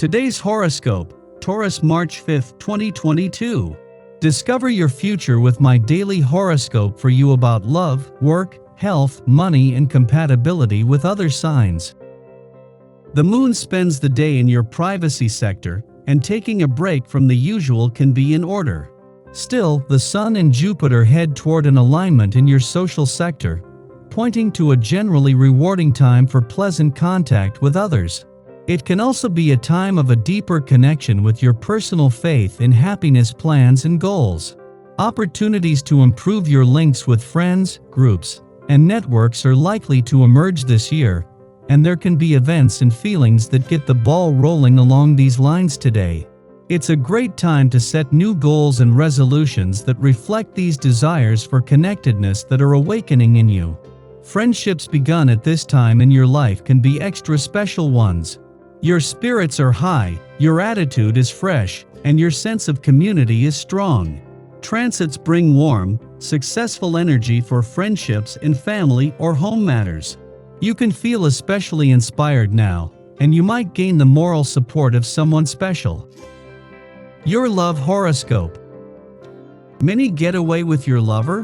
Today's horoscope, Taurus March 5, 2022. Discover your future with my daily horoscope for you about love, work, health, money, and compatibility with other signs. The moon spends the day in your privacy sector, and taking a break from the usual can be in order. Still, the Sun and Jupiter head toward an alignment in your social sector, pointing to a generally rewarding time for pleasant contact with others. It can also be a time of a deeper connection with your personal faith in happiness plans and goals. Opportunities to improve your links with friends, groups, and networks are likely to emerge this year, and there can be events and feelings that get the ball rolling along these lines today. It's a great time to set new goals and resolutions that reflect these desires for connectedness that are awakening in you. Friendships begun at this time in your life can be extra special ones. Your spirits are high, your attitude is fresh, and your sense of community is strong. Transits bring warm, successful energy for friendships in family or home matters. You can feel especially inspired now, and you might gain the moral support of someone special. Your love horoscope. Many get away with your lover?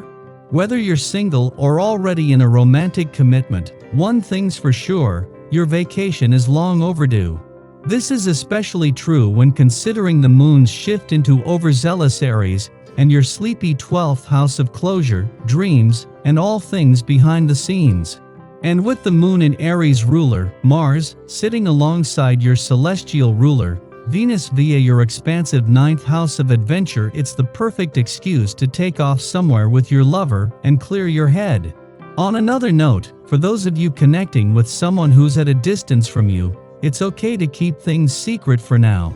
Whether you're single or already in a romantic commitment, one thing's for sure, your vacation is long overdue. This is especially true when considering the moon's shift into overzealous Aries and your sleepy 12th house of closure, dreams, and all things behind the scenes. And with the moon in Aries ruler, Mars, sitting alongside your celestial ruler, Venus via your expansive 9th house of adventure, it's the perfect excuse to take off somewhere with your lover and clear your head. On another note, for those of you connecting with someone who's at a distance from you, it's okay to keep things secret for now.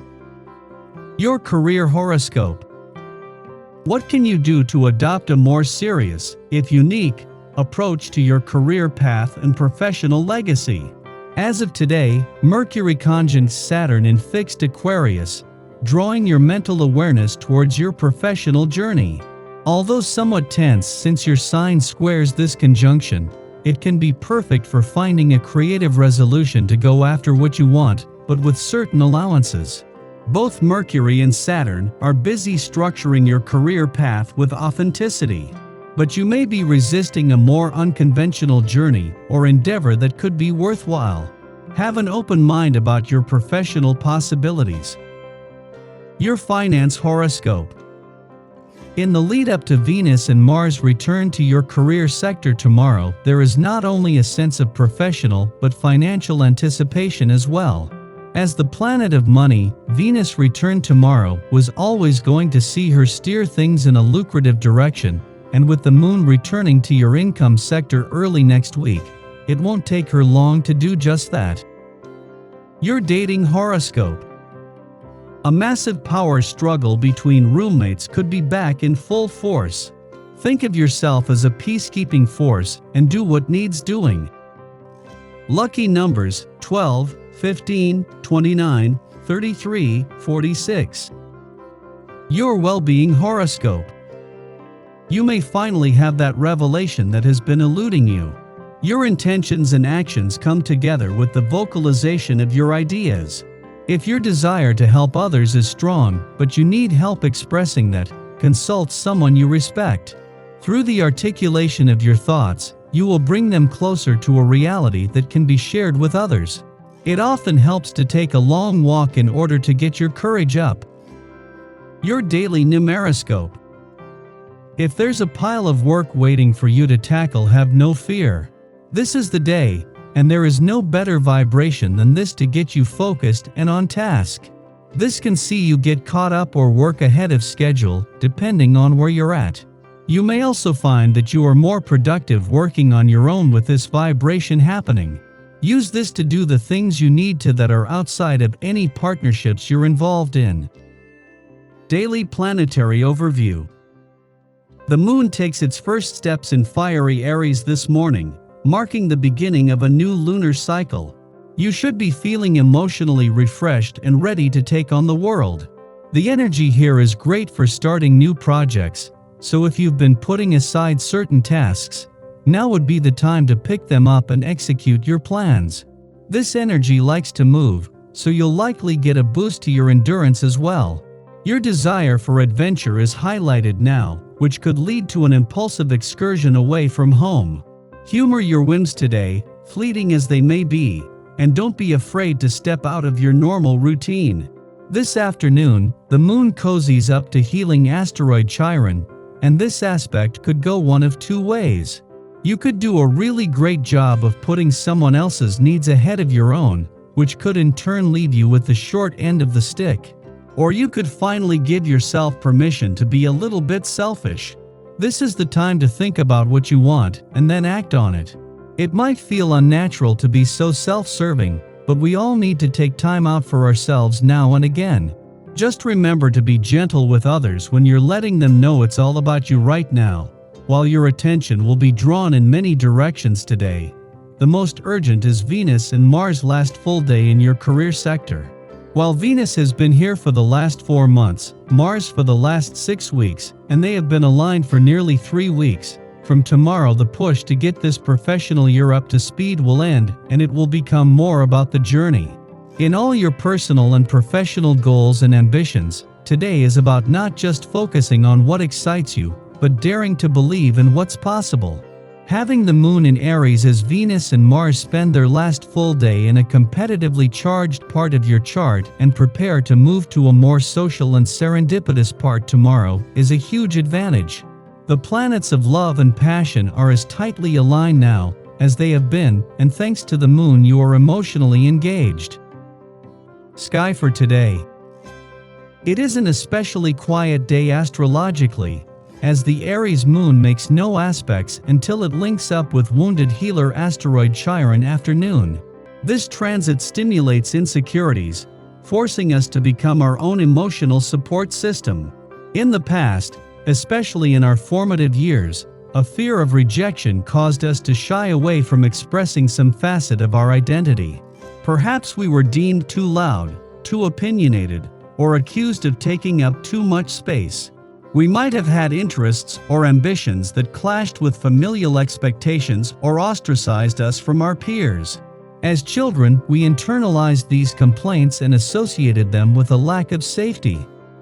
Your career horoscope. What can you do to adopt a more serious, if unique, approach to your career path and professional legacy? As of today, Mercury conjuncts Saturn in fixed Aquarius, drawing your mental awareness towards your professional journey. Although somewhat tense since your sign squares this conjunction, it can be perfect for finding a creative resolution to go after what you want, but with certain allowances. Both Mercury and Saturn are busy structuring your career path with authenticity. But you may be resisting a more unconventional journey or endeavor that could be worthwhile. Have an open mind about your professional possibilities. Your finance horoscope. In the lead up to Venus and Mars' return to your career sector tomorrow, there is not only a sense of professional but financial anticipation as well. As the planet of money, Venus return tomorrow was always going to see her steer things in a lucrative direction, and with the moon returning to your income sector early next week, it won't take her long to do just that. Your dating horoscope. A massive power struggle between roommates could be back in full force. Think of yourself as a peacekeeping force and do what needs doing. Lucky numbers 12, 15, 29, 33, 46. Your well-being horoscope. You may finally have that revelation that has been eluding you. Your intentions and actions come together with the vocalization of your ideas. If your desire to help others is strong, but you need help expressing that, consult someone you respect. Through the articulation of your thoughts, you will bring them closer to a reality that can be shared with others. It often helps to take a long walk in order to get your courage up. Your daily numeroscope. If there's a pile of work waiting for you to tackle, have no fear. This is the day, and there is no better vibration than this to get you focused and on task. This can see you get caught up or work ahead of schedule, depending on where you're at. You may also find that you are more productive working on your own with this vibration happening. Use this to do the things you need to that are outside of any partnerships you're involved in. Daily planetary overview. The moon takes its first steps in fiery Aries this morning, marking the beginning of a new lunar cycle. You should be feeling emotionally refreshed and ready to take on the world. The energy here is great for starting new projects, so if you've been putting aside certain tasks, now would be the time to pick them up and execute your plans. This energy likes to move, so you'll likely get a boost to your endurance as well. Your desire for adventure is highlighted now, which could lead to an impulsive excursion away from home. Humor your whims today, fleeting as they may be, and don't be afraid to step out of your normal routine. This afternoon, the moon cozies up to healing asteroid Chiron, and this aspect could go one of two ways. You could do a really great job of putting someone else's needs ahead of your own, which could in turn leave you with the short end of the stick. Or you could finally give yourself permission to be a little bit selfish. This is the time to think about what you want and then act on it. It might feel unnatural to be so self-serving, but we all need to take time out for ourselves now and again. Just remember to be gentle with others when you're letting them know it's all about you right now. While your attention will be drawn in many directions today, the most urgent is Venus and Mars' last full day in your career sector. While Venus has been here for the last 4 months, Mars for the last 6 weeks, and they have been aligned for nearly 3 weeks, from tomorrow the push to get this professional year up to speed will end, and it will become more about the journey. In all your personal and professional goals and ambitions, today is about not just focusing on what excites you, but daring to believe in what's possible. Having the moon in Aries as Venus and Mars spend their last full day in a competitively charged part of your chart and prepare to move to a more social and serendipitous part tomorrow is a huge advantage. The planets of love and passion are as tightly aligned now as they have been, and thanks to the moon you are emotionally engaged. Sky for today. It is an especially quiet day astrologically, as the Aries moon makes no aspects until it links up with wounded healer asteroid Chiron afternoon. This transit stimulates insecurities, forcing us to become our own emotional support system. In the past, especially in our formative years, a fear of rejection caused us to shy away from expressing some facet of our identity. Perhaps we were deemed too loud, too opinionated, or accused of taking up too much space. We might have had interests or ambitions that clashed with familial expectations or ostracized us from our peers. As children, we internalized these complaints and associated them with a lack of safety.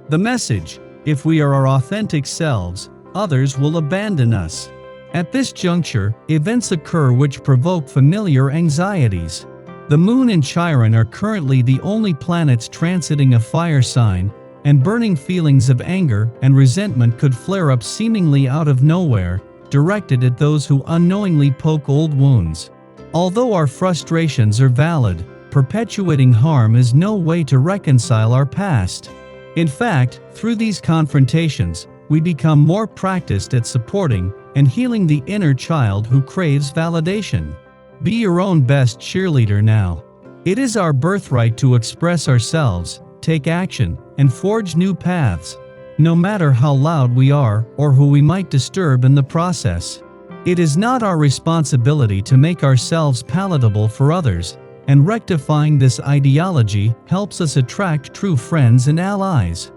The message: if we are our authentic selves, others will abandon us. At this juncture, events occur which provoke familiar anxieties. The moon and Chiron are currently the only planets transiting a fire sign, and burning feelings of anger and resentment could flare up seemingly out of nowhere, directed at those who unknowingly poke old wounds. Although our frustrations are valid, perpetuating harm is no way to reconcile our past. In fact, through these confrontations, we become more practiced at supporting and healing the inner child who craves validation. Be your own best cheerleader now. It is our birthright to express ourselves, take action, and forge new paths, no matter how loud we are or who we might disturb in the process. It is not our responsibility to make ourselves palatable for others, and rectifying this ideology helps us attract true friends and allies.